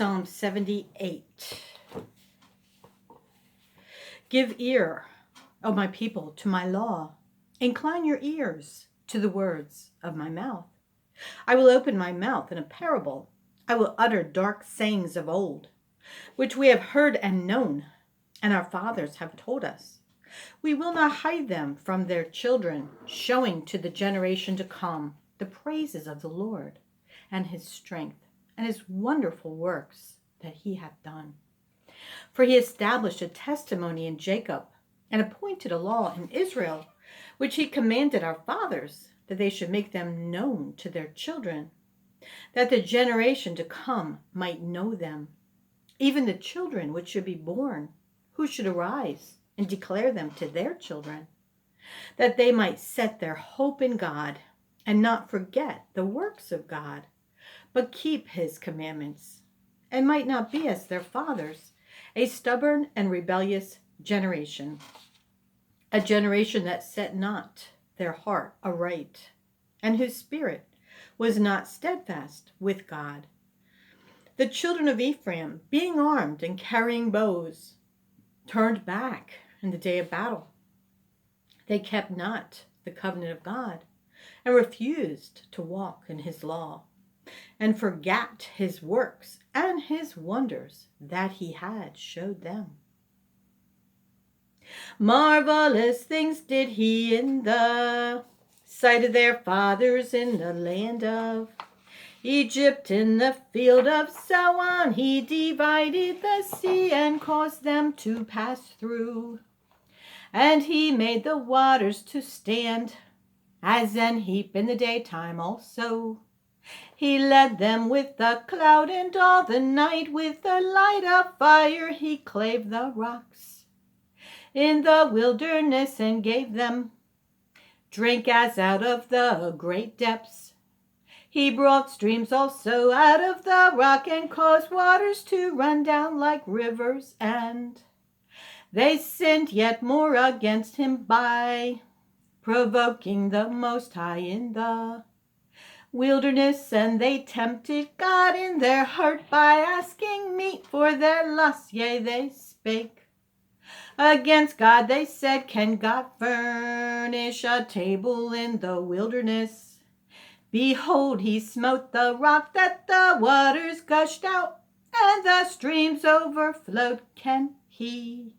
Psalm 78. Give ear, O my people, to my law. Incline your ears to the words of my mouth. I will open my mouth in a parable. I will utter dark sayings of old, which we have heard and known, and our fathers have told us. We will not hide them from their children, showing to the generation to come the praises of the Lord and his strength and his wonderful works that he hath done. For he established a testimony in Jacob and appointed a law in Israel, which he commanded our fathers, that they should make them known to their children, that the generation to come might know them, even the children which should be born, who should arise and declare them to their children, that they might set their hope in God and not forget the works of God, but keep his commandments, and might not be as their fathers, a stubborn and rebellious generation, a generation that set not their heart aright, and whose spirit was not steadfast with God. The children of Ephraim, being armed and carrying bows, turned back in the day of battle. They kept not the covenant of God, and refused to walk in his law, and forgat his works and his wonders that he had showed them. Marvelous things did he in the sight of their fathers in the land of Egypt. In the field of ZOAN he divided the sea and caused them to pass through. And he made the waters to stand as an heap in the daytime also. He led them with the cloud, and all the night with the light of fire he clave the rocks in the wilderness, and gave them drink as out of the great depths. He brought streams also out of the rock, and caused waters to run down like rivers, and they sinned yet more against him by provoking the Most High in the wilderness. And they tempted God in their heart by asking meat for their lust. Yea, they spake against God. They said, can God furnish a table in the wilderness? Behold, he smote the rock that the waters gushed out, and the streams overflowed. Can he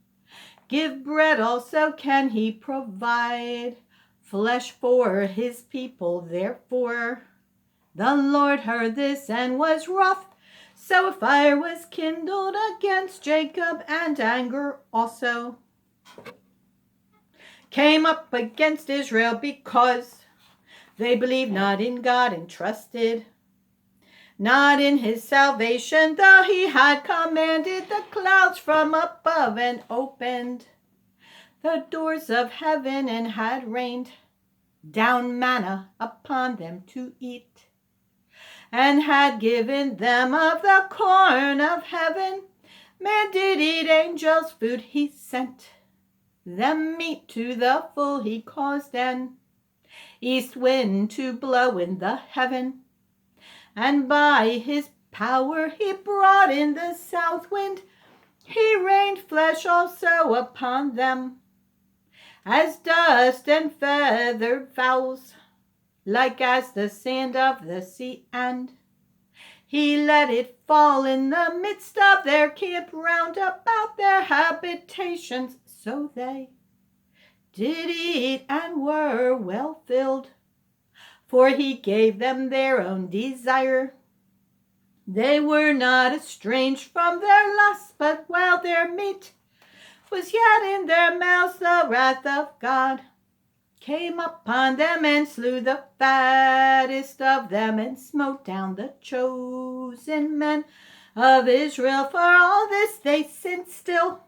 give bread also? Can he provide flesh for his people? Therefore the Lord heard this and was wroth. So a fire was kindled against Jacob, and anger also came up against Israel, because they believed not in God and trusted not in his salvation, though he had commanded the clouds from above and opened the doors of heaven, and had rained down manna upon them to eat, and had given them of the corn of heaven. Man did eat angels' food, he sent them meat to the full. He caused an east wind to blow in the heaven, and by his power he brought in the south wind. He rained flesh also upon them, as dust and feathered fowls, like as the sand of the sea, and he let it fall in the midst of their camp round about their habitations. So they did eat and were well filled, for he gave them their own desire. They were not estranged from their lusts, but while their meat was yet in their mouths, the wrath of God came upon them, and slew the fattest of them, and smote down the chosen men of Israel. For all this they sinned still,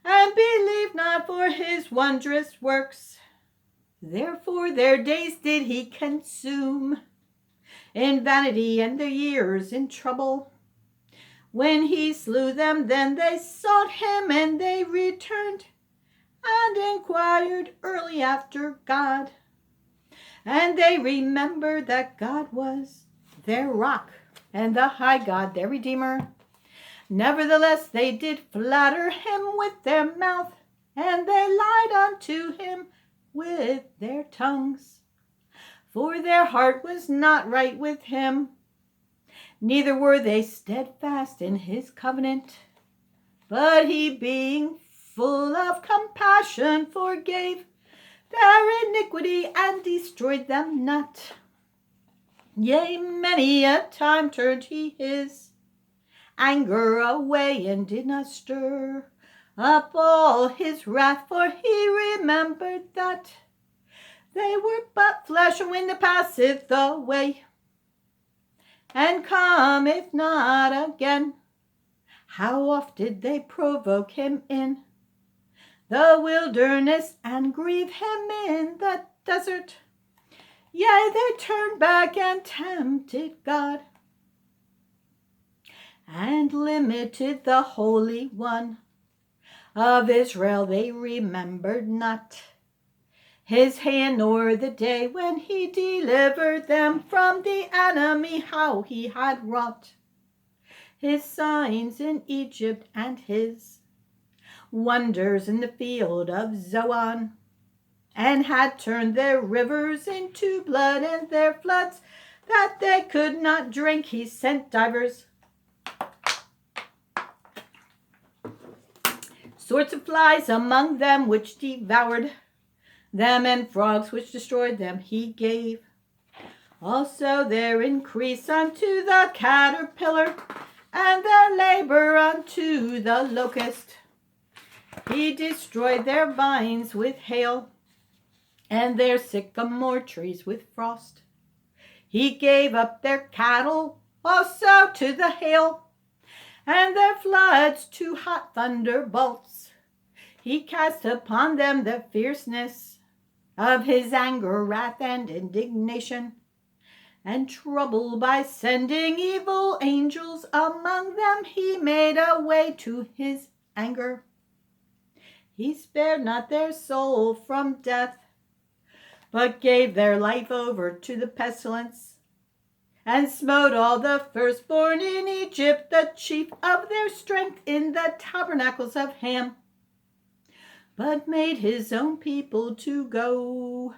and believed not for his wondrous works. Therefore their days did he consume in vanity, and their years in trouble. When he slew them, then they sought him, and they returned and inquired early after God. And they remembered that God was their rock, and the high God their Redeemer. Nevertheless they did flatter him with their mouth, and they lied unto him with their tongues. For their heart was not right with him, neither were they steadfast in his covenant. But he, being full of compassion, forgave their iniquity and destroyed them not. Yea, many a time turned he his anger away and did not stir up all his wrath, for he remembered that they were but flesh, and wind that passeth away, and cometh not again. How oft did they provoke him in the wilderness, and grieve him in the desert? Yea, they turned back and tempted God, and limited the Holy One of Israel. They remembered not his hand, nor the day when he delivered them from the enemy, how he had wrought his signs in Egypt and his wonders in the field of ZOAN, and had turned their rivers into blood, and their floods that they could not drink. He sent divers sorts of flies among them, which devoured them, and frogs which destroyed them. He gave also their increase unto the caterpillar, and their labor unto the locust. He destroyed their vines with hail, and their sycamore trees with frost. He gave up their cattle also to the hail, and their floods to hot thunderbolts. He cast upon them the fierceness of his anger, wrath, and indignation, and trouble by sending evil angels among them. He made a way to his anger. He spared not their soul from death, but gave their life over to the pestilence, and smote all the firstborn in Egypt, the chief of their strength in the tabernacles of Ham, but made his own people to go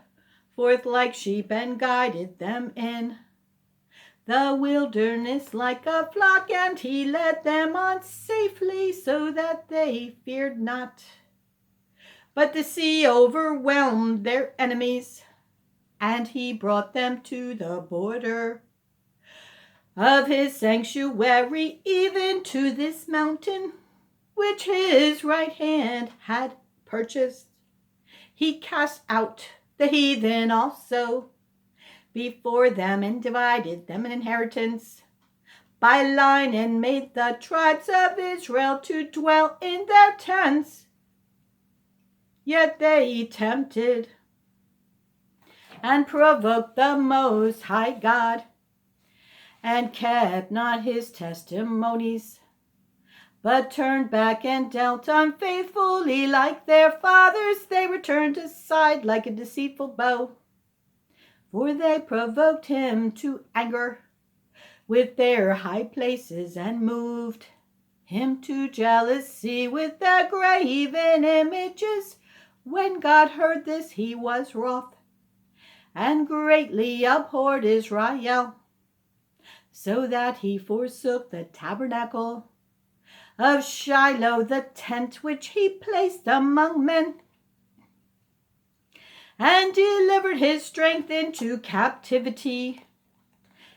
forth like sheep, and guided them in the wilderness like a flock, and he led them on safely, so that they feared not. But the sea overwhelmed their enemies, and he brought them to the border of his sanctuary, even to this mountain, which his right hand had purchased. He cast out the heathen also before them, and divided them an inheritance by line, and made the tribes of Israel to dwell in their tents. Yet they tempted and provoked the Most High God, and kept not his testimonies, but turned back and dealt unfaithfully like their fathers. They returned aside like a deceitful bow, for they provoked him to anger with their high places, and moved him to jealousy with their graven images. When God heard this, he was wroth, and greatly abhorred Israel, so that he forsook the tabernacle of Shiloh, the tent which he placed among men, and delivered his strength into captivity,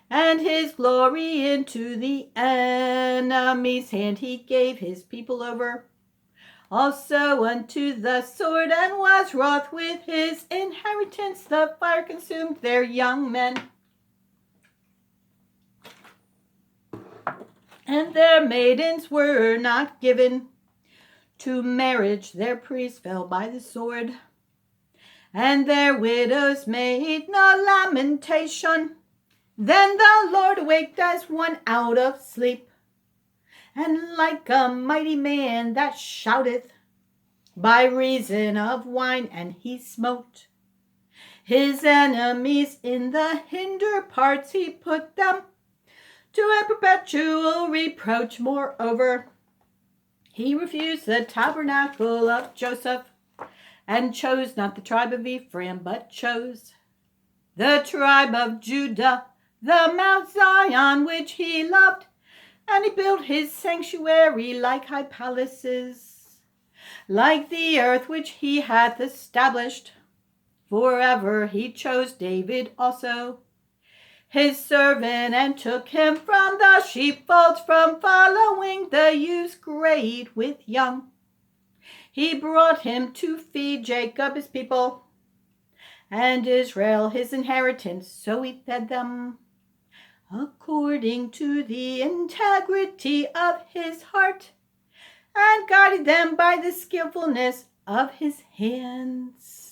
and his glory into the enemy's hand. He gave his people over also unto the sword, and was wroth with his inheritance. The fire consumed their young men, and their maidens were not given to marriage. Their priests fell by the sword, and their widows made no lamentation. Then the Lord awaked as one out of sleep, and like a mighty man that shouteth by reason of wine, and he smote his enemies in the hinder parts. He put them to a perpetual reproach. Moreover, he refused the tabernacle of Joseph, and chose not the tribe of Ephraim, but chose the tribe of Judah, the Mount Zion which he loved. And he built his sanctuary like high palaces, like the earth which he hath established. Forever he chose David also, his servant, and took him from the sheepfolds, from following the ewes great with young. He brought him to feed Jacob his people, and Israel his inheritance. So he fed them according to the integrity of his heart, and guided them by the skillfulness of his hands.